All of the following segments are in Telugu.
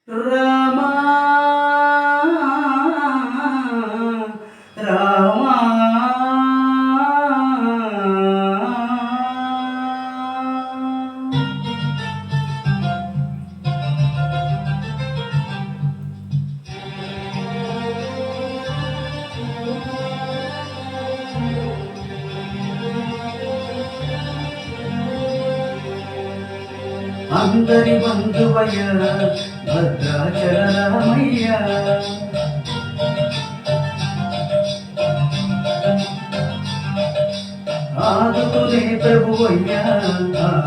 రామా రామా అందరి బంధువయ్య భద్రాచల రామయ్య ఆదుకునే ప్రభువయ్య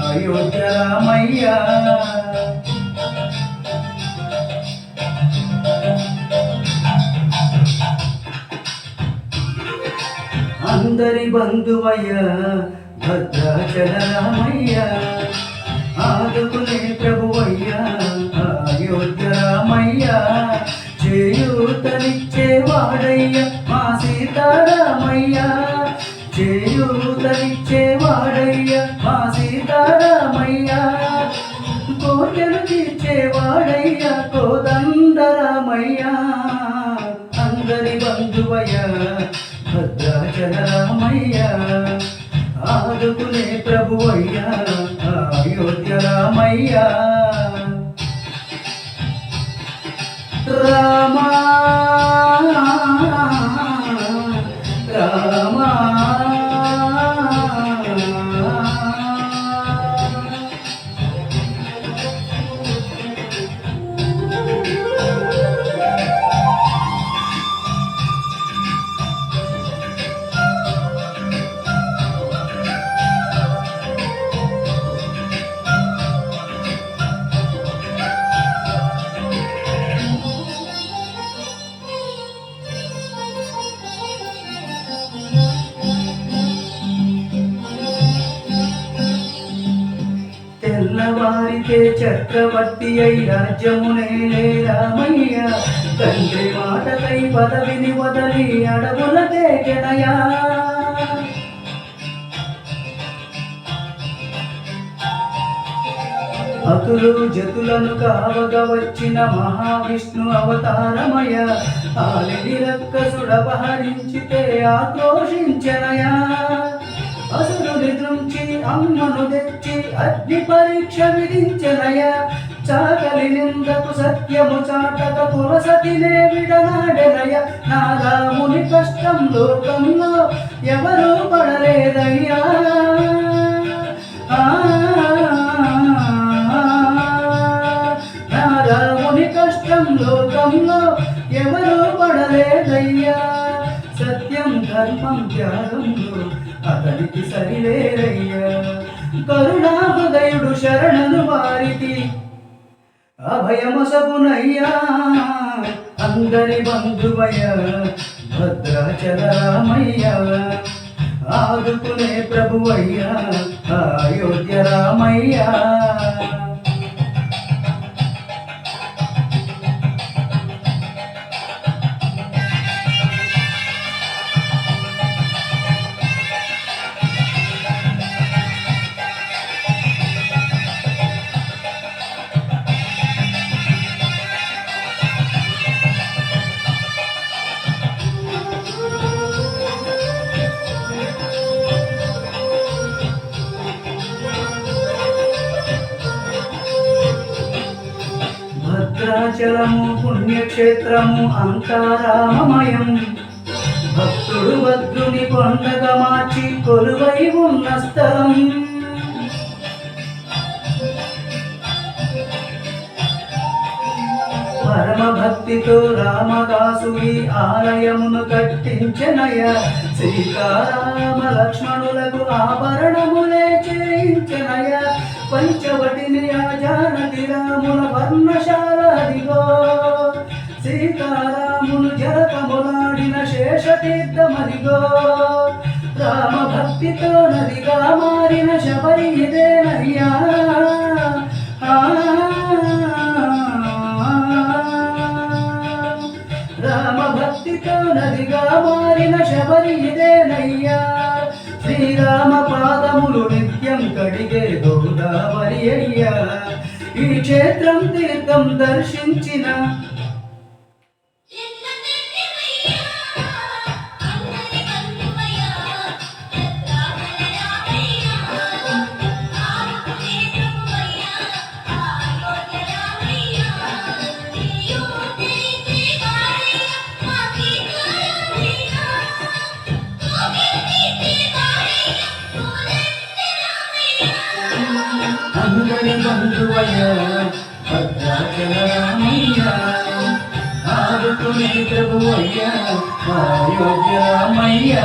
అయోధ్య రామయ్య అందరి బంధువయ్య భద్రాచల రామయ్య ఆదుకునే ప్రభువయ్యా అయోధ్య రామయ్య చేయూతనిచ్చేవాడయ్య మా సీతారామయ్య చేయూతనిచ్చేవాడయ్య మా సీతారామయ్య కోటలు తీర్చేవాడయ్య కోదండరామయ్య అందరి బంధువయ్య భద్రాచల రామయ్య ఆదుకునే ప్రభువయ్య అయోధ్య రామయ్య రామా రామా తెల్లవారితే చక్రవర్తి అయి రాజ్యమునే రామయ్య తండ్రి మాటకై పదవిని వదలి అడవులకే జనయా అతులు జతులను కావగా వచ్చిన మహావిష్ణు అవతారమయ ఆలిని రక్కసుడపహరించితే ఆక్రోషించనయా అసురుని దృంచి అమ్మను తెచ్చి అగ్ని పరీక్ష విధించనయ చాకలి నిందకు సత్యము చాటక పురసతినే విడనాడనయ నా రాముని కష్టం లోకంలో ఎవరూ పడలేదయ్యా నా రాముని కష్టం లోకంలో ఎవరూ పడలేదయ్యా సత్యం ధర్మం త్యాగంలో అతనికి సరిలేరయ్యా కరుణా హృదయుడు శరణను వారికి అభయమసగునయ్యా అందరి బంధువయ్య భద్రాచల రామయ్య ఆదుకునే ప్రభువయ్య అయోధ్య రామయ్య భద్రాచలము పుణ్యక్షేత్రము అంతా రామమయం భక్తుడు భద్రుని కొండగా మార్చి కొలువై ఉన్న స్థలం పరమ భక్తితో రామదాసుని ఆలయమును కట్టించనయ సీతారామ లక్ష్మణులకు ఆభరణములే చేయించనయ పంచవటిని జానకి రాముల వర్ణశాల దిగో సీతారాములు జరకములాడిన శేషతీర్థమదిగో రామ భక్తితో నదిగా మారిన శబరి ఇదేనయ్యా రామ భక్తితో నదిగా మారిన శబరి ఇదేనయ్యా శ్రీరామ పాదములు నిత్యం కడిగే గోదావరి అయ్యా ఈ క్షేత్రం తీర్థం దర్శించిన అందరి బంధువయ్య భద్రాచల రామయ్య ఆదుకునే ప్రభువయ్య అయోధ్య రామయ్య